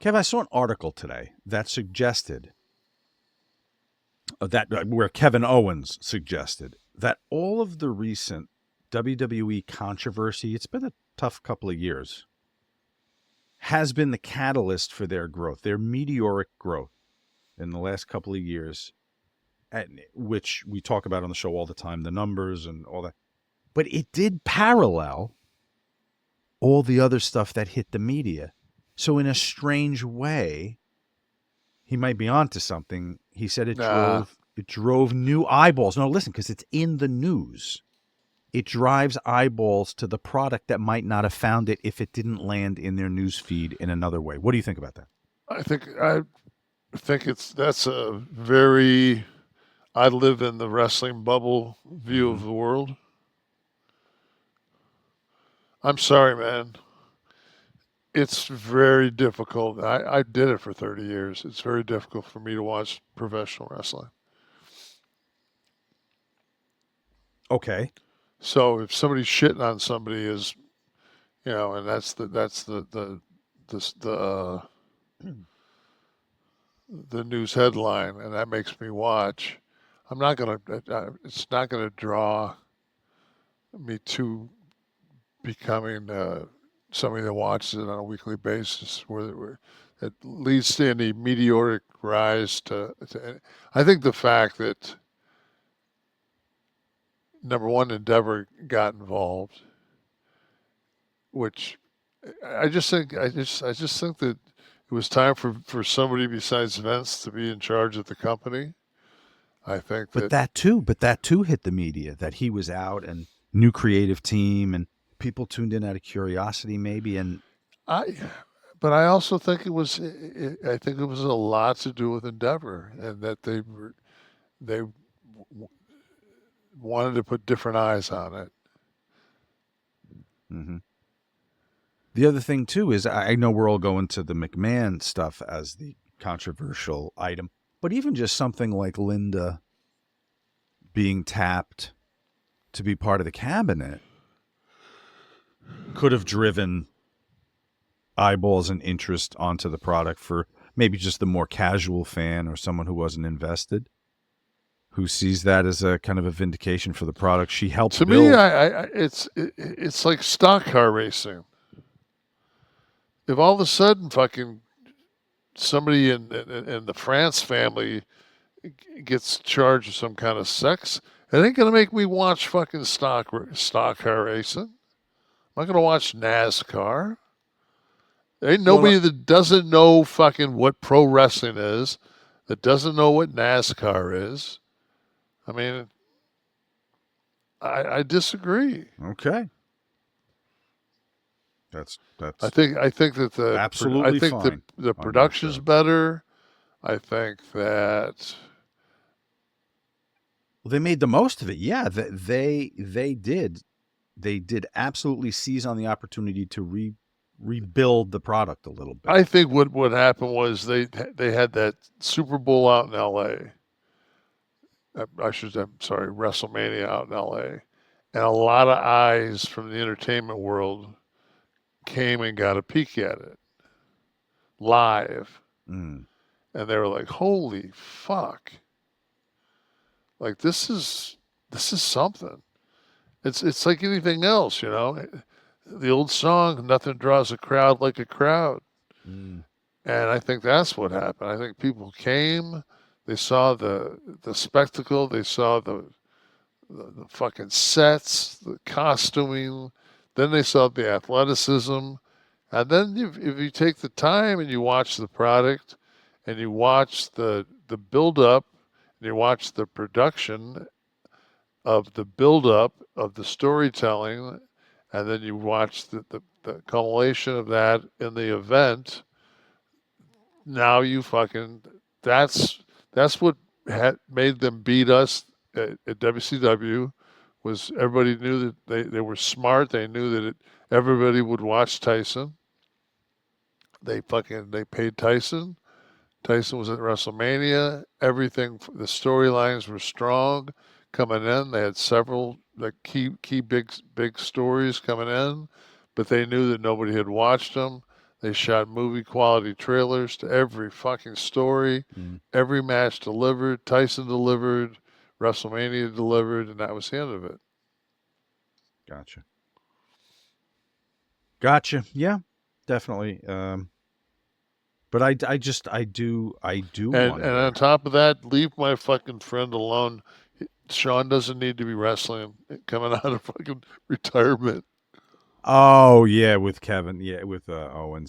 Kev, I saw an article today that suggested where Kevin Owens suggested that all of the recent WWE controversy, it's been a tough couple of years, has been the catalyst for their growth, their meteoric growth in the last couple of years, which we talk about on the show all the time, the numbers and all that. But it did parallel all the other stuff that hit the media. So in a strange way, he might be onto something. He said Nah, it drove new eyeballs. No, listen, because it's in the news. It drives eyeballs to the product that might not have found it if it didn't land in their news feed in another way. What do you think about that? I think that's a very I live in the wrestling bubble view Mm-hmm. of the world. I'm sorry, man. It's very difficult. I did it for 30 years. It's very difficult for me to watch professional wrestling. Okay. So if somebody's shitting on somebody is, and the news headline, and that makes me watch. I'm not gonna. It's not gonna draw me to becoming somebody that watches it on a weekly basis, where it leads to any meteoric rise to. I think the fact that number one, Endeavor got involved, which I just think that it was time for somebody besides Vince to be in charge of the company. I think But that that too hit the media that he was out and new creative team and people tuned in out of curiosity maybe and I, but I also think it was. I think it was a lot to do with Endeavor, and that they wanted to put different eyes on it. mhm. The other thing too is I know we're all going to the McMahon stuff as the controversial item, but even just something like Linda being tapped to be part of the cabinet could have driven eyeballs and interest onto the product for maybe just the more casual fan or someone who wasn't invested, who sees that as a kind of a vindication for the product she helped To me, build. it's like stock car racing. If all of a sudden fucking somebody in the France family gets charged with some kind of sex, it ain't gonna make me watch fucking stock car racing. I'm not gonna watch NASCAR. There ain't Well, nobody that doesn't know fucking what pro wrestling is, that doesn't know what NASCAR is. I mean, I disagree. okay. That's I think that I absolutely think fine the on your production's show. better. I think that Well, they made the most of it. Yeah, they did absolutely seize on the opportunity to rebuild the product a little bit. I think what happened was they had that Super Bowl out in L.A. I'm sorry, WrestleMania out in L.A. And a lot of eyes from the entertainment world came and got a peek at it live, Mm. and they were like, "Holy fuck! Like this is something." It's like anything else, you know. The old song, "Nothing draws a crowd like a crowd," Mm. and I think that's what happened. I think people came, they saw the spectacle, they saw the fucking sets, the costuming, then they saw the athleticism, and then if you take the time and you watch the product, and you watch the build up, and you watch the production of the build up of the storytelling, and then you watch the culmination of that in the event. Now you fucking that's what had made them beat us at WCW. Was everybody knew that they were smart. They knew that everybody would watch Tyson. They paid Tyson. Tyson was at WrestleMania. Everything, the storylines were strong coming in. They had several like key big stories coming in, but they knew that nobody had watched them. They shot movie quality trailers to every fucking story. Mm, Every match delivered. Tyson delivered. WrestleMania delivered, and that was the end of it. gotcha. Gotcha. Yeah, definitely. But I do And wonder. on top of that, leave my fucking friend alone. Sean doesn't need to be wrestling coming out of fucking retirement. Oh yeah, with Kevin. Yeah, with Owens.